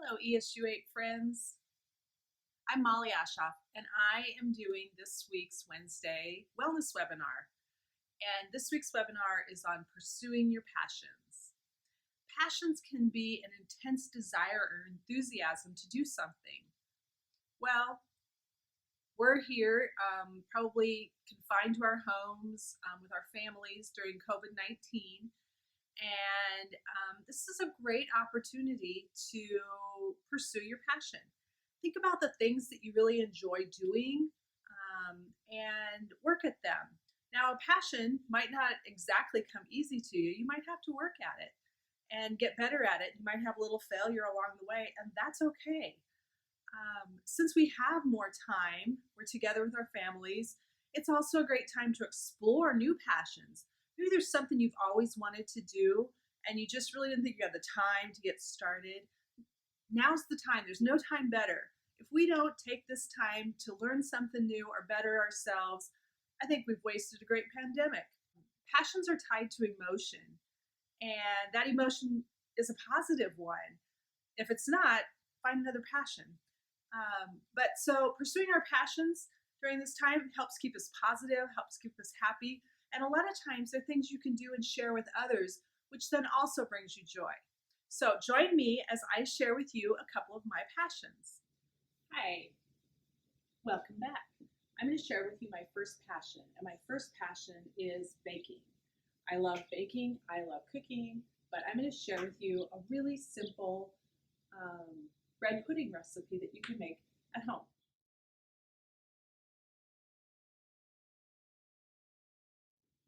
Hello, ESU 8 friends. I'm Molly Ashoff, and I am doing this week's Wednesday wellness webinar. And this week's webinar is on pursuing your passions. Passions can be an intense desire or enthusiasm to do something. Well, we're here, probably confined to our homes with our families during COVID-19. And this is a great opportunity to pursue your passion. Think about the things that you really enjoy doing and work at them. Now, a passion might not exactly come easy to you. You might have to work at it and get better at it. You might have a little failure along the way, and that's okay. Since we have more time, we're together with our families, it's also a great time to explore new passions. Maybe there's something you've always wanted to do and you just really didn't think you had the time to get started. Now's the time. There's no time better. If we don't take this time to learn something new or better ourselves, I think we've wasted a great pandemic. Passions are tied to emotion, and that emotion is a positive one. If it's not, find another passion. So pursuing our passions during this time helps keep us positive, helps keep us happy. And a lot of times there are things you can do and share with others, which then also brings you joy. So join me as I share with you a couple of my passions. Hi, welcome back. I'm going to share with you my first passion, and my first passion is baking. I love baking, I love cooking, but I'm going to share with you a really simple bread pudding recipe that you can make at home.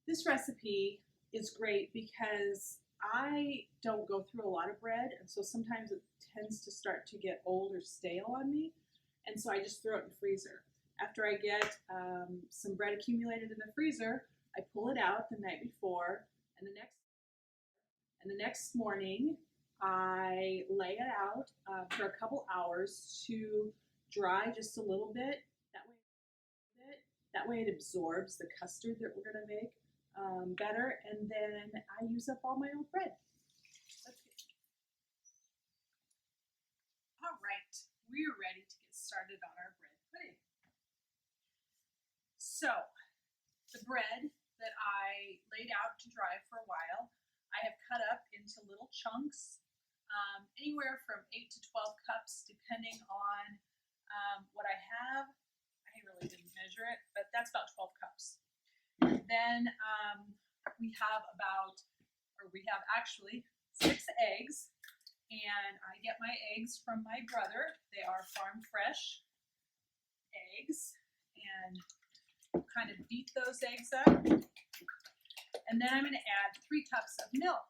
This recipe is great because I don't go through a lot of bread, and so sometimes it tends to start to get old or stale on me, and so I just throw it in the freezer. After I get some bread accumulated in the freezer, I pull it out the night before, and the next morning I lay it out for a couple hours to dry just a little bit. That way it absorbs the custard that we're going to make better, and then I use up all my old bread. All right, we're ready to get started on our bread pudding. So, the bread that I laid out to dry for a while, I have cut up into little chunks, anywhere from 8 to 12 cups, depending on what I have. I really didn't measure it, but that's about 12 cups. Then we have actually 6 eggs, and I get my eggs from my brother. They are farm fresh eggs, and kind of beat those eggs up. And then I'm going to add 3 cups of milk.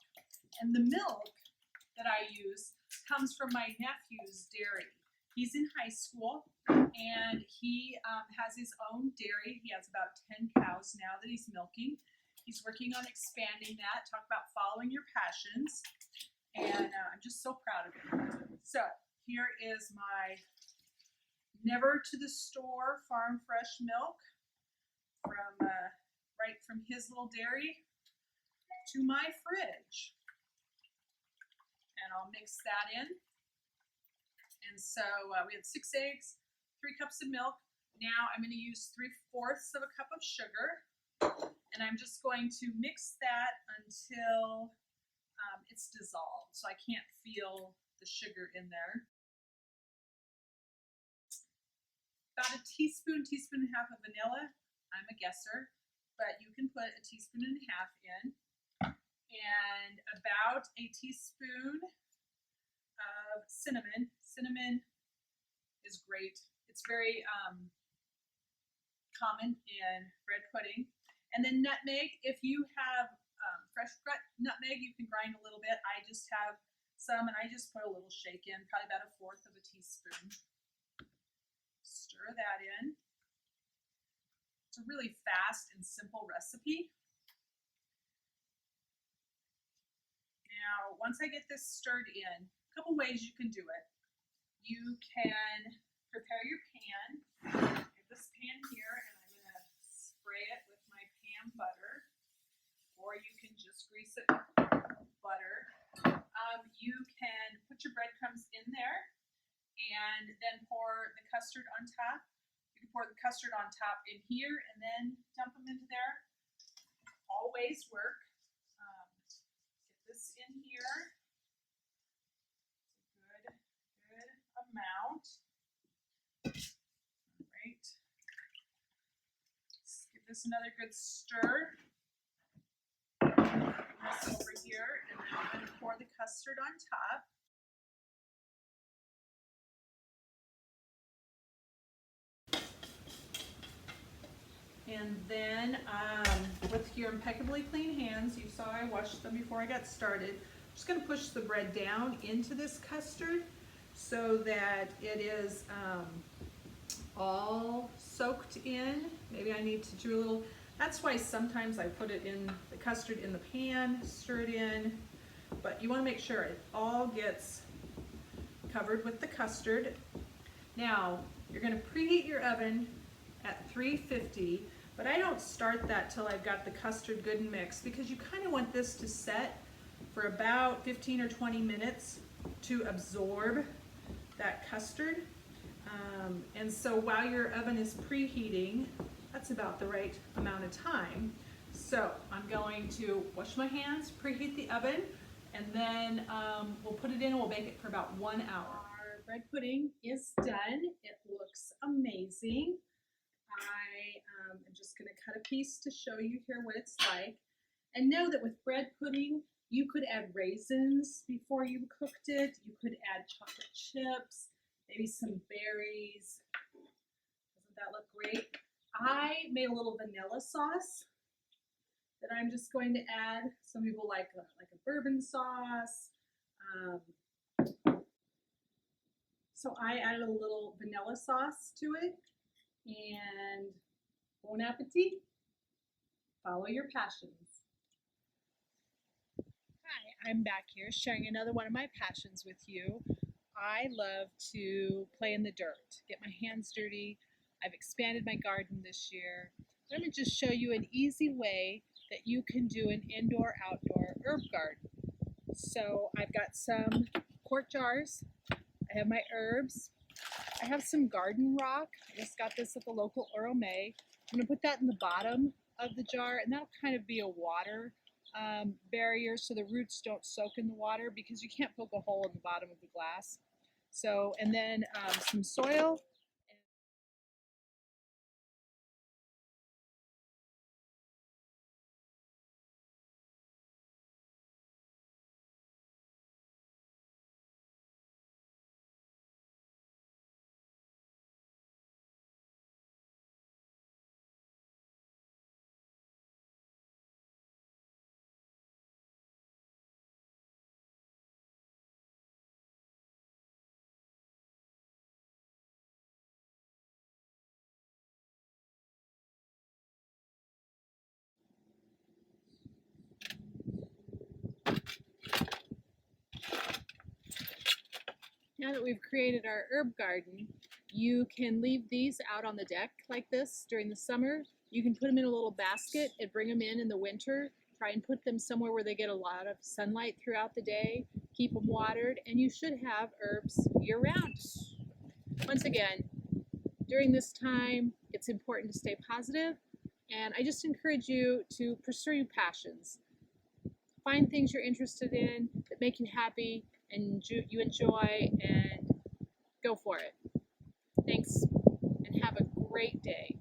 And the milk that I use comes from my nephew's dairy. He's in high school, and he has his own dairy. He has about 10 cows now that he's milking. He's working on expanding that. Talk about following your passions. And I'm just so proud of him. So here is my never to the store farm fresh milk from right from his little dairy to my fridge. And I'll mix that in. And so we had 6 eggs, 3 cups of milk. Now I'm going to use 3/4 of a cup of sugar. And I'm just going to mix that until it's dissolved, so I can't feel the sugar in there. About a teaspoon and a half of vanilla. I'm a guesser, but you can put a teaspoon and a half in. And about a teaspoon of cinnamon. Cinnamon is great. It's very common in bread pudding. And then nutmeg. If you have fresh nutmeg, you can grind a little bit. I just have some, and I just put a little shake in, probably about 1/4 of a teaspoon. Stir that in. It's a really fast and simple recipe. Now, once I get this stirred in, a couple ways you can do it. You can prepare your pan. I have this pan here, and I'm going to spray it with my pan butter, or you can just grease it with butter. You can put your breadcrumbs in there and then pour the custard on top. You can pour the custard on top in here and then dump them into there. Always work. Get this in here. Good amount. All right. Let's give this another good stir. This over here, and then I'm going to pour the custard on top. And then with your impeccably clean hands, you saw I washed them before I got started. I'm just going to push the bread down into this custard so that it is all soaked in. Maybe I need to do a little, that's why sometimes I put it in the custard in the pan, stir it in, but you want to make sure it all gets covered with the custard. Now, you're going to preheat your oven at 350, but I don't start that till I've got the custard good and mixed, because you kind of want this to set for about 15 or 20 minutes to absorb that custard. And so while your oven is preheating, that's about the right amount of time. So I'm going to wash my hands, preheat the oven, and then we'll put it in and we'll bake it for about 1 hour. Our bread pudding is done. It looks amazing. I am just going to cut a piece to show you here what it's like. And know that with bread pudding, you could add raisins before you cooked it. You could add chocolate chips, maybe some berries. Doesn't that look great? I made a little vanilla sauce that I'm just going to add. Some people like a bourbon sauce. So I added a little vanilla sauce to it. And bon appetit. Follow your passions. Hi, I'm back here sharing another one of my passions with you. I love to play in the dirt, get my hands dirty. I've expanded my garden this year. I'm going to just show you an easy way that you can do an indoor-outdoor herb garden. So I've got some quart jars. I have my herbs. I have some garden rock. I just got this at the local NUTMEG. I'm going to put that in the bottom of the jar, and that'll kind of be a water barrier so the roots don't soak in the water, because you can't poke a hole in the bottom of the glass. So, and then some soil. Now that we've created our herb garden, you can leave these out on the deck like this during the summer. You can put them in a little basket and bring them in the winter. Try and put them somewhere where they get a lot of sunlight throughout the day. Keep them watered, and you should have herbs year-round. Once again, during this time, it's important to stay positive, and I just encourage you to pursue your passions. Find things you're interested in that make you happy and you enjoy, and go for it. Thanks, and have a great day.